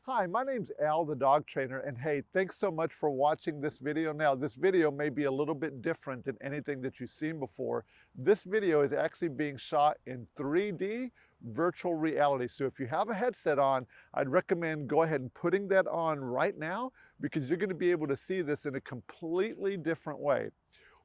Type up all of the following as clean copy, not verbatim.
Hi, my name's Al, the dog trainer, and hey, thanks so much for watching this video. Now, this video may be a little bit different than anything that you've seen before. This video is actually being shot in 3D virtual reality. So if you have a headset on, I'd recommend go ahead and putting that on right now because you're going to be able to see this in a completely different way.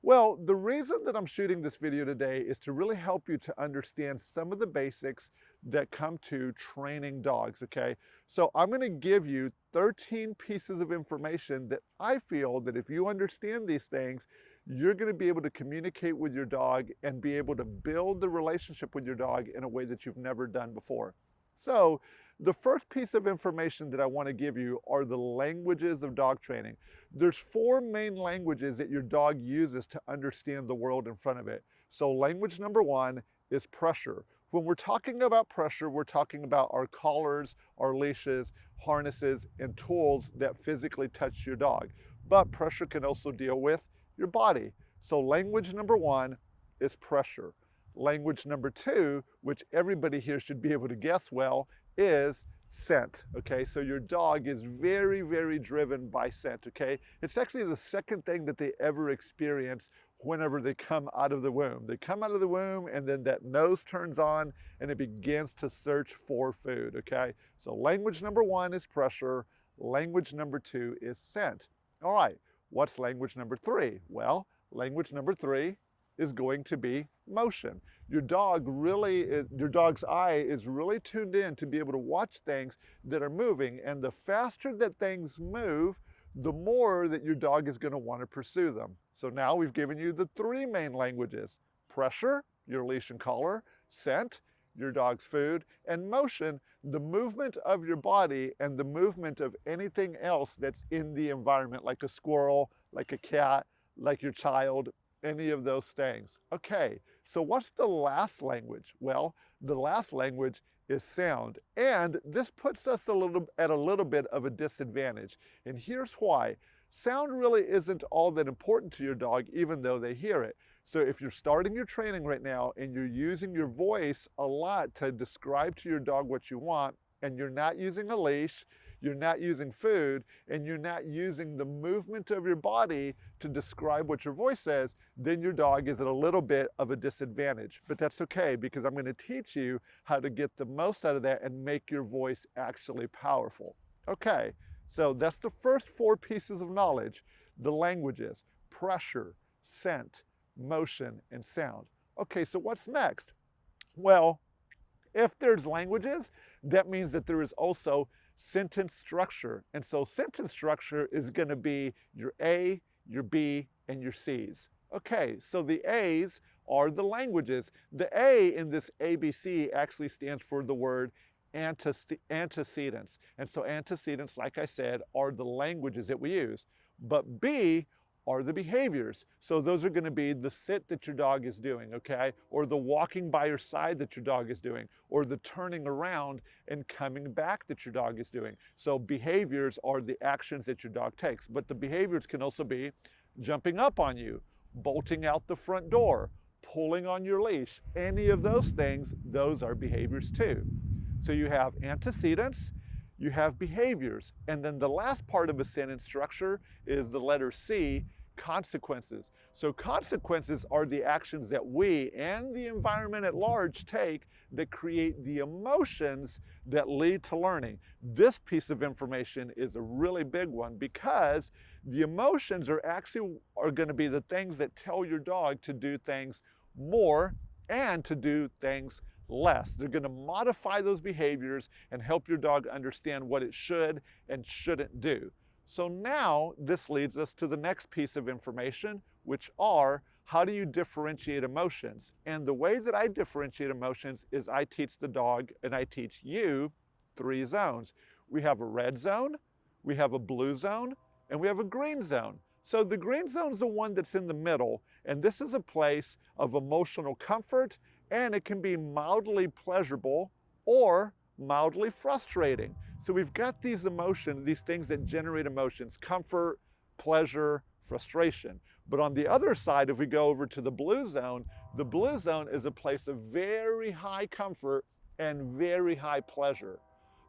Well, the reason that I'm shooting this video today is to really help you to understand some of the basics that come to training dogs, okay? So I'm gonna give you 13 pieces of information that I feel that if you understand these things, you're gonna be able to communicate with your dog and be able to build the relationship with your dog in a way that you've never done before. So the first piece of information that I wanna give you are the languages of dog training. There's 4 main languages that your dog uses to understand the world in front of it. So language number 1 is pressure. When we're talking about pressure, we're talking about our collars, our leashes, harnesses, and tools that physically touch your dog. But pressure can also deal with your body. So language number 1 is pressure. Language number 2, which everybody here should be able to guess well, is scent, okay? So your dog is very, very driven by scent, okay? It's actually the second thing that they ever experience whenever they come out of the womb. They come out of the womb and then that nose turns on and it begins to search for food, okay? So language number 1 is pressure. Language number 2 is scent. All right, what's language number 3? Well, language number 3 is going to be motion. Your dog's eye is really tuned in to be able to watch things that are moving, and the faster that things move, the more that your dog is going to want to pursue them. So now we've given you the 3 main languages: pressure, your leash and collar; scent, your dog's food; and motion, the movement of your body and the movement of anything else that's in the environment, like a squirrel, like a cat, like your child, any of those things. Okay, so what's the last language? Well, the last language is sound. And this puts us at a little bit of a disadvantage. And here's why. Sound really isn't all that important to your dog, even though they hear it. So if you're starting your training right now and you're using your voice a lot to describe to your dog what you want, and you're not using a leash, you're not using food, and you're not using the movement of your body to describe what your voice says, then your dog is at a little bit of a disadvantage. But that's okay, because I'm going to teach you how to get the most out of that and make your voice actually powerful. Okay, so that's the first 4 pieces of knowledge: the languages, pressure, scent, motion, and sound. Okay, so what's next? Well, if there's languages, that means that there is also sentence structure. And so sentence structure is going to be your A, your B, and your C's. Okay, so the A's are the languages. The A in this ABC actually stands for the word antecedents. And so antecedents, like I said, are the languages that we use. But B are the behaviors. So those are going to be the sit that your dog is doing, okay? Or the walking by your side that your dog is doing, or the turning around and coming back that your dog is doing. So behaviors are the actions that your dog takes. But the behaviors can also be jumping up on you, bolting out the front door, pulling on your leash. Any of those things, those are behaviors too. So you have antecedents, you have behaviors, and then the last part of a sentence structure is the letter C, consequences. So consequences are the actions that we and the environment at large take that create the emotions that lead to learning. This piece of information is a really big one because the emotions are going to be the things that tell your dog to do things more and to do things less. They're going to modify those behaviors and help your dog understand what it should and shouldn't do. So now this leads us to the next piece of information, which are how do you differentiate emotions? And the way that I differentiate emotions is I teach the dog and I teach you 3 zones. We have a red zone, we have a blue zone, and we have a green zone. So the green zone is the one that's in the middle, and this is a place of emotional comfort, and it can be mildly pleasurable or mildly frustrating. So we've got these emotions, these things that generate emotions: comfort, pleasure, frustration. But on the other side, if we go over to the blue zone is a place of very high comfort and very high pleasure.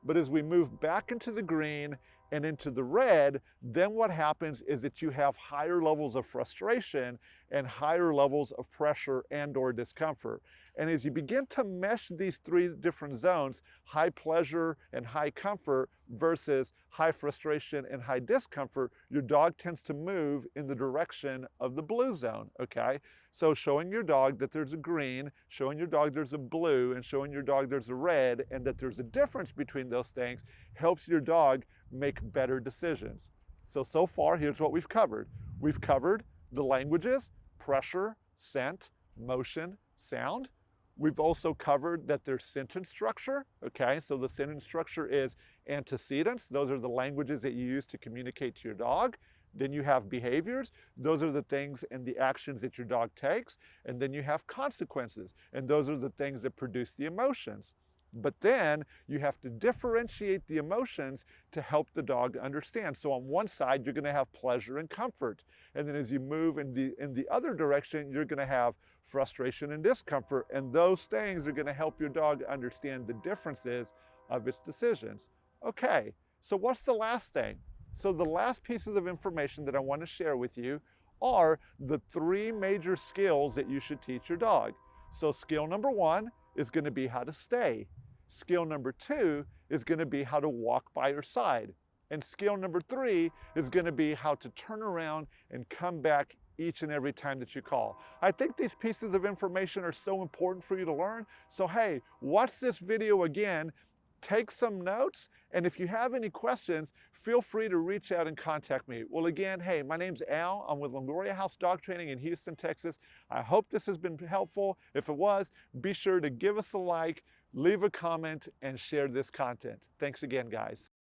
But as we move back into the green and into the red, then what happens is that you have higher levels of frustration and higher levels of pressure and or discomfort. And as you begin to mesh these three different zones, high pleasure and high comfort versus high frustration and high discomfort, your dog tends to move in the direction of the blue zone, okay? So showing your dog that there's a green, showing your dog there's a blue, and showing your dog there's a red, and that there's a difference between those things helps your dog make better decisions. So far, here's what we've covered. We've covered the languages: pressure, scent, motion, sound. We've also covered that there's sentence structure, okay? So the sentence structure is antecedents. Those are the languages that you use to communicate to your dog. Then you have behaviors. Those are the things and the actions that your dog takes. And then you have consequences. And those are the things that produce the emotions. But then you have to differentiate the emotions to help the dog understand. So on one side, you're going to have pleasure and comfort. And then as you move in the other direction, you're going to have frustration and discomfort. And those things are going to help your dog understand the differences of its decisions. Okay, so what's the last thing? So the last pieces of information that I want to share with you are the three major skills that you should teach your dog. So skill number one is going to be how to stay. Skill number two is going to be how to walk by your side. And skill number three is going to be how to turn around and come back each and every time that you call. I think these pieces of information are so important for you to learn. So hey, watch this video again, take some notes, and if you have any questions, feel free to reach out and contact me. Well, again, hey, my name's Al. I'm with Longoria House Dog Training in Houston, Texas. I hope this has been helpful. If it was, be sure to give us a like, leave a comment, and share this content. Thanks again, guys.